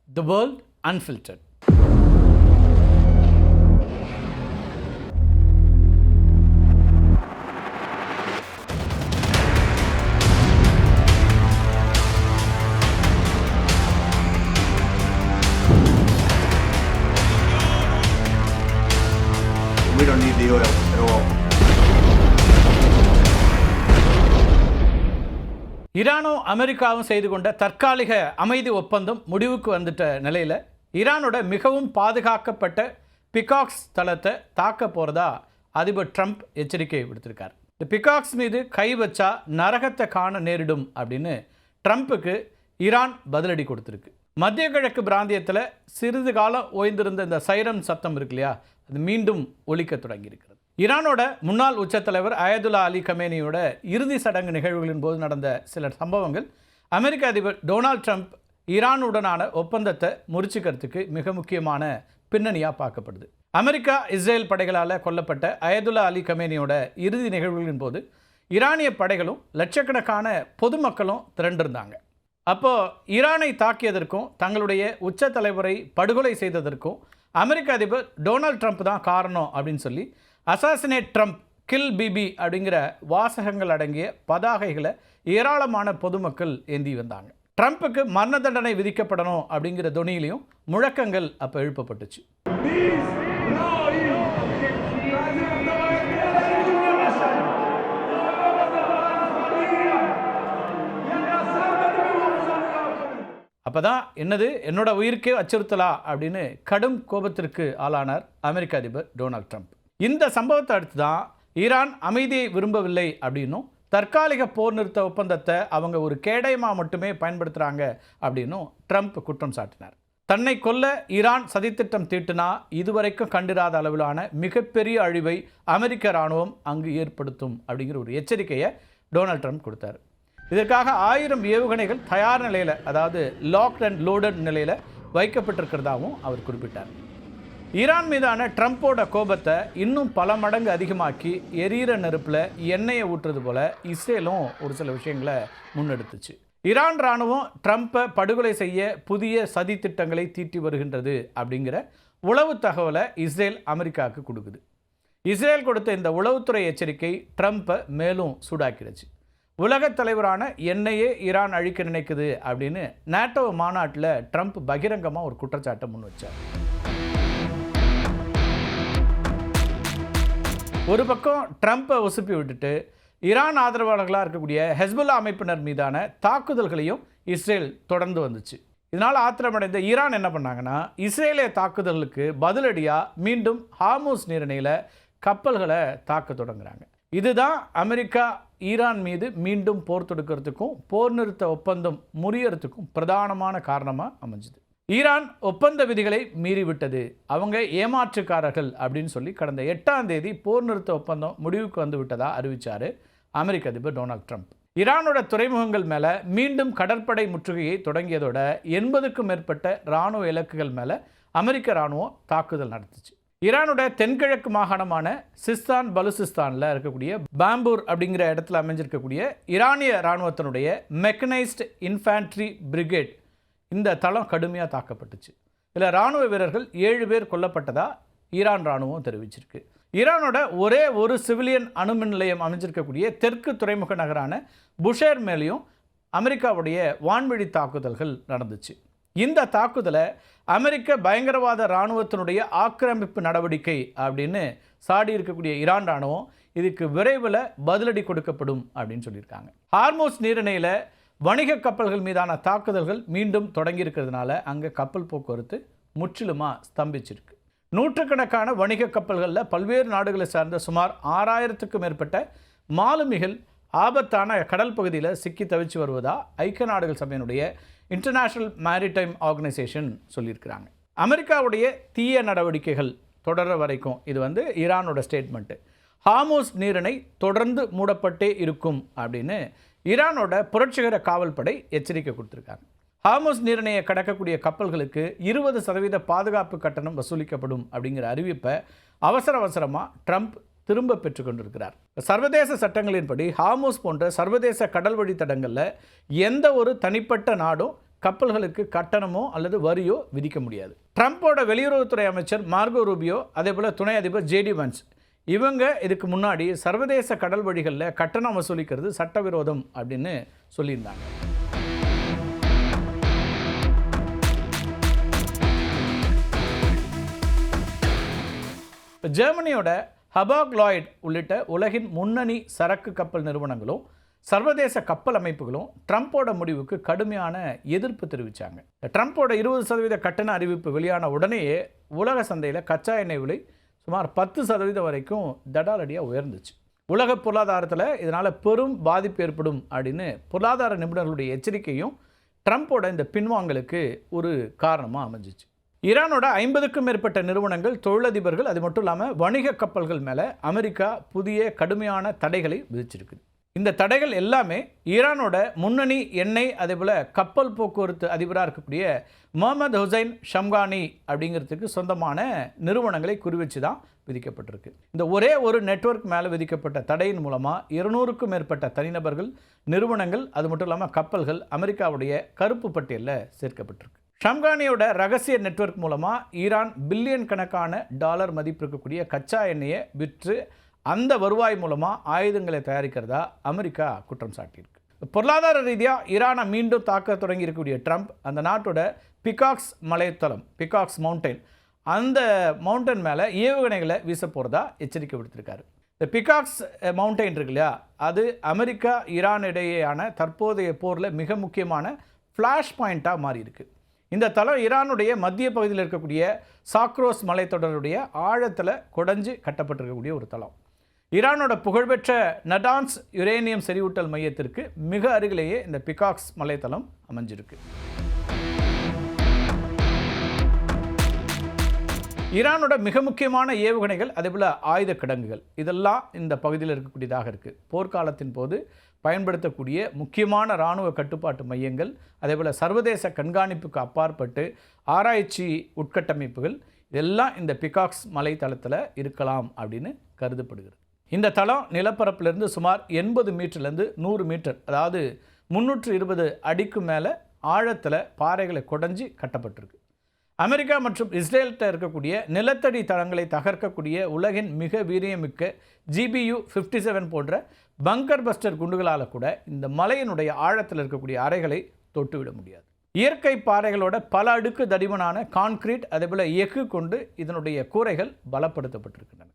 The World Unfiltered. We don't need the oil at all. ஈரானும் அமெரிக்காவும் செய்து கொண்ட தற்காலிக அமைதி ஒப்பந்தம் முடிவுக்கு வந்துட்ட நிலையில் ஈரானோட மிகவும் பாதுகாக்கப்பட்ட பிகாக்ஸ் தளத்தை தாக்க போகிறதா அதிபர் ட்ரம்ப் எச்சரிக்கை விடுத்திருக்கார். இந்த பிகாக்ஸ் மீது கை வச்சா நரகத்தை காண நேரிடும் அப்படின்னு ட்ரம்ப்புக்கு ஈரான் பதிலடி கொடுத்துருக்கு. மத்திய கிழக்கு பிராந்தியத்தில் சிறிது காலம் ஓய்ந்திருந்த இந்த சைரன் சத்தம் இருக்கு இல்லையா, அது மீண்டும் ஒலிக்க தொடங்கியிருக்கிறது. ஈரானோட முன்னாள் உச்சத்தலைவர் அயதுல்லா அலி கமேனியோட இறுதி சடங்கு நிகழ்வுகளின் போது நடந்த சில சம்பவங்கள் அமெரிக்க அதிபர் டொனால்ட் ட்ரம்ப் ஈரானுடனான ஒப்பந்தத்தை முறிச்சுக்கிறதுக்கு மிக முக்கியமான பின்னணியாக பார்க்கப்படுது. அமெரிக்கா இஸ்ரேல் படைகளால் கொல்லப்பட்ட அயதுல்லா அலி கமேனியோட இறுதி நிகழ்வுகளின் போது ஈரானிய படைகளும் லட்சக்கணக்கான பொதுமக்களும் திரண்டிருந்தாங்க. அப்போது ஈரானை தாக்கியதற்கும் தங்களுடைய உச்ச தலைவரை படுகொலை செய்ததற்கும் அமெரிக்க அதிபர் டொனால்ட் ட்ரம்ப் தான் காரணம் அப்படின்னு சொல்லி அசாசினேட் ட்ரம்ப், கில் பிபி அப்படிங்கிற வாசகங்கள் அடங்கிய பதாகைகளை ஏராளமான பொதுமக்கள் ஏந்தி வந்தாங்க. ட்ரம்ப்புக்கு மரண தண்டனை விதிக்கப்படணும் அப்படிங்கிற தொனியிலையும் முழக்கங்கள் அப்போ எழுப்பப்பட்டுச்சு. அப்போதான் என்னோட உயிருக்கே அச்சுறுத்தலா அப்படின்னு கடும் கோபத்திற்கு ஆளானார் அமெரிக்க அதிபர் டொனால்ட் ட்ரம்ப். இந்த சம்பவத்தை அடுத்து தான் ஈரான் அமைதியை விரும்பவில்லை அப்படின்னும் தற்காலிக போர் நிறுத்த ஒப்பந்தத்தை அவங்க ஒரு கேடயமாக மட்டுமே பயன்படுத்துகிறாங்க அப்படின்னும் ட்ரம்ப் குற்றம் சாட்டினார். தன்னை கொல்ல ஈரான் சதித்திட்டம் தீட்டினா இதுவரைக்கும் கண்டிராத அளவிலான மிகப்பெரிய அழிவை அமெரிக்க இராணுவம் அங்கு ஏற்படுத்தும் அப்படிங்கிற ஒரு எச்சரிக்கையை டொனால்ட் ட்ரம்ப் கொடுத்தார். இதற்காக 1000 ஏவுகணைகள் தயார் நிலையில், அதாவது லாக்ட் அண்ட் லோடட் நிலையில் வைக்கப்பட்டிருக்கிறதாகவும் அவர் குறிப்பிட்டார். ஈரான் மீதான ட்ரம்ப்போட கோபத்தை இன்னும் பல மடங்கு அதிகமாக்கி எரியிற நெருப்பில் எண்ணெயை ஊற்றுறது போல இஸ்ரேலும் ஒரு சில விஷயங்களை முன்னெடுத்துச்சு. ஈரான் இராணுவம் ட்ரம்ப்பை படுகொலை செய்ய புதிய சதி திட்டங்களை தீட்டி வருகின்றது அப்படிங்கிற உளவு தகவலை இஸ்ரேல் அமெரிக்காவுக்கு கொடுக்குது. இஸ்ரேல் கொடுத்த இந்த உளவுத்துறை எச்சரிக்கை ட்ரம்ப்பை மேலும் சூடாக்கிடுச்சு. உலகத் தலைவரான என்னையே ஈரான் அழிக்க நினைக்குது அப்படின்னு நேட்டோ மாநாட்டில் ட்ரம்ப் பகிரங்கமாக ஒரு குற்றச்சாட்டை முன் வச்சார். ஒரு பக்கம் ட்ரம்ப்பை உசுப்பி விட்டுட்டு ஈரான் ஆதரவாளர்களாக இருக்கக்கூடிய ஹெஸ்புல்லா அமைப்பினர் மீதான தாக்குதல்களையும் இஸ்ரேல் தொடர்ந்து வந்துச்சு. இதனால் ஆத்திரமடைந்த ஈரான் என்ன பண்ணாங்கன்னா, இஸ்ரேலிய தாக்குதலுக்கு பதிலடியாக மீண்டும் ஹார்மூஸ் நீரிணையில் கப்பல்களை தாக்க தொடங்குறாங்க. இதுதான் அமெரிக்கா ஈரான் மீது மீண்டும் போர் தொடுக்கிறதுக்கும் போர் நிறுத்த ஒப்பந்தம் முறியறதுக்கும் பிரதானமான காரணமாக அமைஞ்சுது. ஈரான் ஒப்பந்த விதிகளை மீறிவிட்டது, அவங்க ஏமாற்றுக்காரர்கள் அப்படின்னு சொல்லி கடந்த 8ஆம் தேதி போர் நிறுத்த ஒப்பந்தம் முடிவுக்கு வந்து விட்டதா அறிவித்தார் அமெரிக்க அதிபர் டொனால்ட் ட்ரம்ப். ஈரானோட துறைமுகங்கள் மேலே மீண்டும் கடற்படை முற்றுகையை தொடங்கியதோட 80க்கும் மேற்பட்ட இராணுவ இலக்குகள் மேலே அமெரிக்க இராணுவம் தாக்குதல் நடத்துச்சு. ஈரானோட தென்கிழக்கு மாகாணமான சிஸ்தான் பலுசிஸ்தானில் இருக்கக்கூடிய பாம்பூர் அப்படிங்கிற இடத்துல அமைஞ்சிருக்கக்கூடிய ஈரானிய இராணுவத்தினுடைய மெக்கனைஸ்டு இன்ஃபேண்ட்ரி பிரிகேட், இந்த தளம் கடுமையாக தாக்கப்பட்டுச்சு. இதில் இராணுவ வீரர்கள் 7 பேர் கொல்லப்பட்டதா ஈரான் இராணுவம் தெரிவிச்சிருக்கு. ஈரானோட ஒரே ஒரு சிவிலியன் அணுமின் நிலையம் அமைஞ்சிருக்கக்கூடிய தெற்கு துறைமுக நகரான புஷேர் மேலேயும் அமெரிக்காவுடைய வான்வழி தாக்குதல்கள் நடந்துச்சு. இந்த தாக்குதலை அமெரிக்க பயங்கரவாத இராணுவத்தினுடைய ஆக்கிரமிப்பு நடவடிக்கை அப்படின்னு சாடி இருக்கக்கூடிய ஈரான் இராணுவம் இதுக்கு விரைவில் பதிலடி கொடுக்கப்படும் அப்படின்னு சொல்லியிருக்காங்க. ஹார்மோஸ் நீரிணையில் வணிக கப்பல்கள் மீதான தாக்குதல்கள் மீண்டும் தொடங்கியிருக்கிறதுனால அங்கே கப்பல் போக்குவரத்து முற்றிலுமாக ஸ்தம்பிச்சிருக்கு. நூற்றுக்கணக்கான வணிக கப்பல்களில் பல்வேறு நாடுகளை சார்ந்த சுமார் 6000க்கும் மேற்பட்ட மாலுமிகள் ஆபத்தான கடல் பகுதியில் சிக்கி தவிச்சு வருவதா ஐக்கிய நாடுகள் சபையினுடைய இன்டர்நேஷ்னல் மேரிடைம் ஆர்கனைசேஷன் சொல்லியிருக்கிறாங்க. அமெரிக்காவுடைய தீய நடவடிக்கைகள் தொடர்ற வரைக்கும் இது ஈரானோட ஸ்டேட்மெண்ட்டு. ஹார்மூஸ் நீரிணை தொடர்ந்து மூடப்பட்டே இருக்கும் அப்படின்னு ஈரானோட புரட்சிகர காவல்படை எச்சரிக்கை கொடுத்துருக்காங்க. ஹார்மூஸ் நீரிணையை கடக்கக்கூடிய கப்பல்களுக்கு 20% பாதுகாப்பு கட்டணம் வசூலிக்கப்படும் அப்படிங்கிற அறிவிப்பை அவசரமாக ட்ரம்ப் திரும்ப பெற்றுக்கொண்டிருக்கிறார். சர்வதேச சட்டங்களின்படி ஹார்மூஸ் போன்ற சர்வதேச கடல் வழி தடங்களில் எந்த ஒரு தனிப்பட்ட நாடும் கப்பல்களுக்கு கட்டணமோ அல்லது வரியோ விதிக்க முடியாது. ட்ரம்ப்போட வெளியுறவுத்துறை அமைச்சர் மார்கோ ரூபியோ, அதே போல் துணை அதிபர் ஜேடி வான்ஸ், இவங்க இதுக்கு முன்னாடி சர்வதேச கடல் வழிகளில் கட்டணம் வசூலிக்கிறது சட்டவிரோதம் அப்படின்னு சொல்லியிருந்தாங்க. ஜெர்மனியோட ஹபாக் லாய்ட் உள்ளிட்ட உலகின் முன்னணி சரக்கு கப்பல் நிறுவனங்களும் சர்வதேச கப்பல் அமைப்புகளும் ட்ரம்ப்போட முடிவுக்கு கடுமையான எதிர்ப்பு தெரிவித்தாங்க. ட்ரம்ப்போட 20% கட்டண அறிவிப்பு வெளியான உடனேயே உலக சந்தையில் கச்சா எண்ணெய் விலை சுமார் 10% வரைக்கும் தடாலடியாக உயர்ந்துச்சு. உலக பொருளாதாரத்தில் இதனால் பெரும் பாதிப்பு ஏற்படும் அப்படின்னு பொருளாதார நிபுணர்களுடைய எச்சரிக்கையும் ட்ரம்ப்போட இந்த பின்வாங்கலுக்கு ஒரு காரணமாக அமைஞ்சிச்சு. ஈரானோட 50க்கும் மேற்பட்ட நிறுவனங்கள், தொழிலதிபர்கள், அது மட்டும் இல்லாமல் வணிக கப்பல்கள் மேலே அமெரிக்கா புதிய கடுமையான தடைகளை விதிச்சிருக்கு. இந்த தடைகள் எல்லாமே ஈரானோட முன்னணி எண்ணெய் அதேபோல் கப்பல் போக்குவரத்து அதிபராக இருக்கக்கூடிய முகமது ஹுசைன் ஷம்கானி அப்படிங்கிறதுக்கு சொந்தமான நிறுவனங்களை குறிவச்சு தான் விதிக்கப்பட்டிருக்கு. இந்த ஒரே ஒரு நெட்வொர்க் மேலே விதிக்கப்பட்ட தடையின் மூலமாக 200க்கும் மேற்பட்ட தனிநபர்கள், நிறுவனங்கள், அது மட்டும் இல்லாமல் கப்பல்கள் அமெரிக்காவுடைய கருப்பு பட்டியலில் சேர்க்கப்பட்டிருக்கு. ஷம்கானியோட ரகசிய நெட்வொர்க் மூலமாக ஈரான் பில்லியன் கணக்கான டாலர் மதிப்பு இருக்கக்கூடிய கச்சா எண்ணெயை விற்று அந்த வருவாய் மூலமாக ஆயுதங்களை தயாரிக்கிறதா அமெரிக்கா குற்றம் சாட்டியிருக்கு. பொருளாதார ரீதியாக ஈரானை மீண்டும் தாக்க தொடங்கி இருக்கக்கூடிய ட்ரம்ப் அந்த நாட்டோட பிகாக்ஸ் மலைத்தளம், பிகாக்ஸ் மவுண்டைன், அந்த மவுண்டன் மேலே ஏவுகணைகளை வீச போகிறதா எச்சரிக்கை விடுத்திருக்காரு. இந்த பிகாக்ஸ் மவுண்டைன் இருக்கு இல்லையா, அது அமெரிக்கா ஈரான் இடையேயான தற்போதைய போரில் மிக முக்கியமான ஃப்ளாஷ் பாயிண்ட்டாக மாறி இருக்கு. இந்த தளம் ஈரானுடைய மத்திய பகுதியில் இருக்கக்கூடிய சாக்ரோஸ் மலைத்தொடருடைய ஆழத்தில் குடைஞ்சு கட்டப்பட்டிருக்கக்கூடிய ஒரு தளம். ஈரானோட புகழ்பெற்ற நடான்ஸ் யுரேனியம் செறிவூட்டல் மையத்திற்கு மிக அருகிலேயே இந்த பிகாக்ஸ் மலைத்தளம் அமைஞ்சிருக்கு. ஈரானோட மிக முக்கியமான ஏவுகணைகள், அதேபோல் ஆயுத கிடங்குகள், இதெல்லாம் இந்த பகுதியில் இருக்கக்கூடியதாக இருக்குது. போர்க்காலத்தின் போது பயன்படுத்தக்கூடிய முக்கியமான இராணுவ கட்டுப்பாட்டு மையங்கள், அதேபோல் சர்வதேச கண்காணிப்புக்கு அப்பாற்பட்டு ஆராய்ச்சி உட்கட்டமைப்புகள், இதெல்லாம் இந்த பிகாக்ஸ் மலைத்தளத்தில் இருக்கலாம் அப்படின்னு கருதப்படுகிறது. இந்த தளம் நிலப்பரப்பிலிருந்து சுமார் 80 மீட்டர்லேருந்து 100 மீட்டர், அதாவது 320 அடிக்கு மேலே ஆழத்தில் பாறைகளை குடைஞ்சி கட்டப்பட்டிருக்கு. அமெரிக்கா மற்றும் இஸ்ரேல்கிட்ட இருக்கக்கூடிய நிலத்தடி தளங்களை தகர்க்கக்கூடிய உலகின் மிக வீரியமிக்க GBU-57 போன்ற பங்கர் பஸ்டர் குண்டுகளால் கூட இந்த மலையினுடைய ஆழத்தில் இருக்கக்கூடிய அறைகளை தொட்டுவிட முடியாது. இயற்கை பாறைகளோட பல அடுக்கு தடிமனான கான்கிரீட், அதேபோல் எஃகு கொண்டு இதனுடைய கூரைகள் பலப்படுத்தப்பட்டிருக்கின்றன.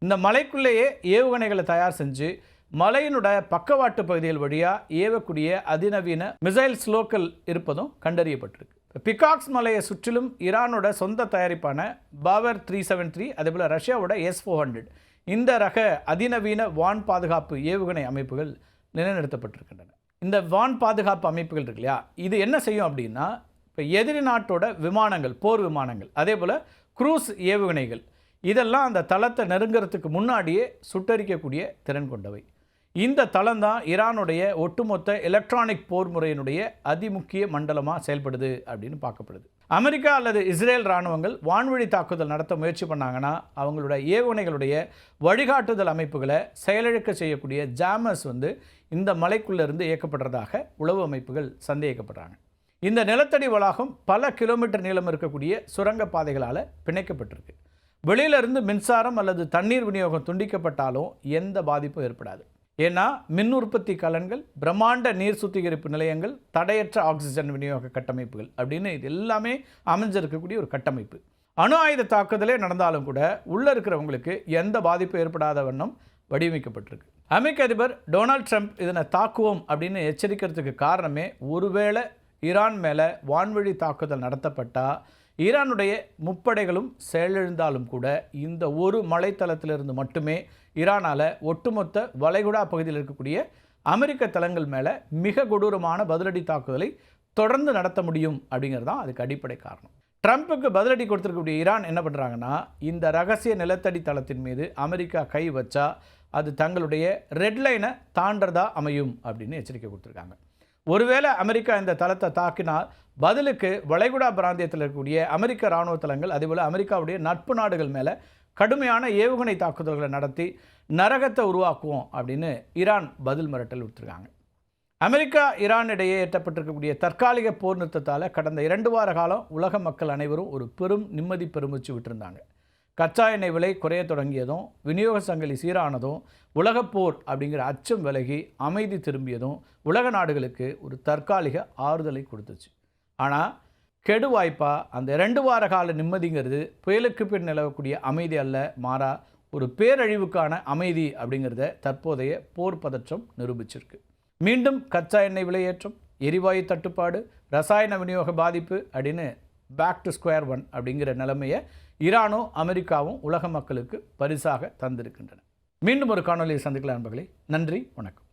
இந்த மலைக்குள்ளேயே ஏவுகணைகளை தயார் செஞ்சு மலையினுடைய பக்கவாட்டு பகுதிகள் வழியாக ஏவக்கூடிய அதிநவீன மிசைல் ஸ்லோக்கள் இருப்பதும் கண்டறியப்பட்டிருக்கு. பிகாக்ஸ் மலையை சுற்றிலும் ஈரானோட சொந்த தயாரிப்பான பாவர் 373, அதேபோல் ரஷ்யாவோட S-400, இந்த ரக அதிநவீன வான் பாதுகாப்பு ஏவுகணை அமைப்புகள் நிலைநிறுத்தப்பட்டிருக்கின்றன. இந்த வான் பாதுகாப்பு அமைப்புகள் இருக்கு இல்லையா, இது என்ன செய்யும் அப்படின்னா, இப்போ எதிரி நாட்டோட விமானங்கள், போர் விமானங்கள், அதே போல் குரூஸ் ஏவுகணைகள், இதெல்லாம் அந்த தளத்தை நெருங்கிறதுக்கு முன்னாடியே சுட்டரிக்கக்கூடிய திறன் கொண்டவை. இந்த தளம் தான் ஈரானுடைய ஒட்டுமொத்த எலக்ட்ரானிக் போர் முறையினுடைய அதிமுக்கிய மண்டலமாக செயல்படுது அப்படின்னு பார்க்கப்படுது. அமெரிக்கா அல்லது இஸ்ரேல் இராணுவங்கள் வான்வழி தாக்குதல் நடத்த முயற்சி பண்ணாங்கன்னா அவங்களோட ஏவுகணைகளுடைய வழிகாட்டுதல் அமைப்புகளை செயலிழக்க செய்யக்கூடிய ஜாமர்ஸ் இந்த மலைக்குள்ளேருந்து இயக்கப்படுறதாக உளவு அமைப்புகள் சந்தேகிக்கப்படுறாங்க. இந்த நிலத்தடி வளாகம் பல கிலோமீட்டர் நீளம் இருக்கக்கூடிய சுரங்க பாதைகளால் பிணைக்கப்பட்டிருக்கு. வெளியிலிருந்து மின்சாரம் அல்லது தண்ணீர் விநியோகம் துண்டிக்கப்பட்டாலும் எந்த பாதிப்பும் ஏற்படாது. ஏன்னா மின் உற்பத்தி கலன்கள், பிரம்மாண்ட நீர் சுத்திகரிப்பு நிலையங்கள், தடையற்ற ஆக்சிஜன் விநியோக கட்டமைப்புகள் அப்படின்னு இது எல்லாமே அமைஞ்சிருக்கக்கூடிய ஒரு கட்டமைப்பு. அணு ஆயுத தாக்குதலே நடந்தாலும் கூட உள்ளே இருக்கிறவங்களுக்கு எந்த பாதிப்பும் ஏற்படாத வண்ணம் வடிவமைக்கப்பட்டிருக்கு. அமெரிக்க அதிபர் டொனால்ட் ட்ரம்ப் இதனை தாக்குவோம் அப்படின்னு எச்சரிக்கிறதுக்கு காரணமே, ஒருவேளை ஈரான் மேலே வான்வழி தாக்குதல் நடத்தப்பட்டால் ஈரானுடைய முப்படைகளும் செயலிழந்தாலும் கூட இந்த ஒரு மலைத்தளத்திலிருந்து மட்டுமே ஈரானால் ஒட்டுமொத்த வளைகுடா பகுதியில் இருக்கக்கூடிய அமெரிக்க தளங்கள் மேலே மிக கொடூரமான பதிலடி தாக்குதலை தொடர்ந்து நடத்த முடியும் அப்படிங்கிறது தான் அதுக்கு அடிப்படை காரணம். ட்ரம்ப்புக்கு பதிலடி கொடுத்துருக்கக்கூடிய ஈரான் என்ன பண்ணுறாங்கன்னா, இந்த ரகசிய நிலத்தடி தளத்தின் மீது அமெரிக்கா கை வச்சா அது தங்களுடைய ரெட் லைனை தாண்டறதா அமையும் அப்படின்னு எச்சரிக்கை கொடுத்துருக்காங்க. ஒருவேளை அமெரிக்கா இந்த தளத்தை தாக்கினால் பதிலுக்கு வளைகுடா பிராந்தியத்தில் இருக்கக்கூடிய அமெரிக்க இராணுவ தளங்கள், அதேபோல் அமெரிக்காவுடைய நட்பு நாடுகள் மேலே கடுமையான ஏவுகணை தாக்குதல்களை நடத்தி நரகத்தை உருவாக்குவோம் அப்படின்னு ஈரான் பதில் மிரட்டல் விட்டுருக்காங்க. அமெரிக்கா ஈரான் இடையே எட்டப்பட்டிருக்கக்கூடிய தற்காலிக போர் நிறுத்தத்தால் கடந்த 2 வார காலம் உலக மக்கள் அனைவரும் ஒரு பெரும் நிம்மதி பெருமூச்சு விட்டிருந்தாங்க. கச்சா எண்ணெய் விலை குறைய தொடங்கியதும், விநியோக சங்கிலி சீரானதும், உலகப்போர் அப்படிங்கிற அச்சம் விலகி அமைதி திரும்பியதும் உலக நாடுகளுக்கு ஒரு தற்காலிக ஆறுதலை கொடுத்துச்சு. ஆனால் கெடு வாய்ப்பாக அந்த 2 வார கால நிம்மதிங்கிறது புயலுக்கு பின் நிலவக்கூடிய அமைதி அல்ல, மாறா ஒரு பேரழிவுக்கான அமைதி அப்படிங்கிறத தற்போதைய போர் பதற்றம் நிரூபிச்சிருக்கு. மீண்டும் கச்சா எண்ணெய் விலையேற்றம், எரிவாயு தட்டுப்பாடு, ரசாயன விநியோக பாதிப்பு அப்படின்னு பேக் டு ஸ்கொயர் ஒன் அப்படிங்கிற நிலைமையை ஈரானும் அமெரிக்காவும் உலக மக்களுக்கு பரிசாக தந்திருக்கின்றன. மீண்டும் ஒரு காணொலியை சந்திக்கலாம் நண்பர்களே. நன்றி, வணக்கம்.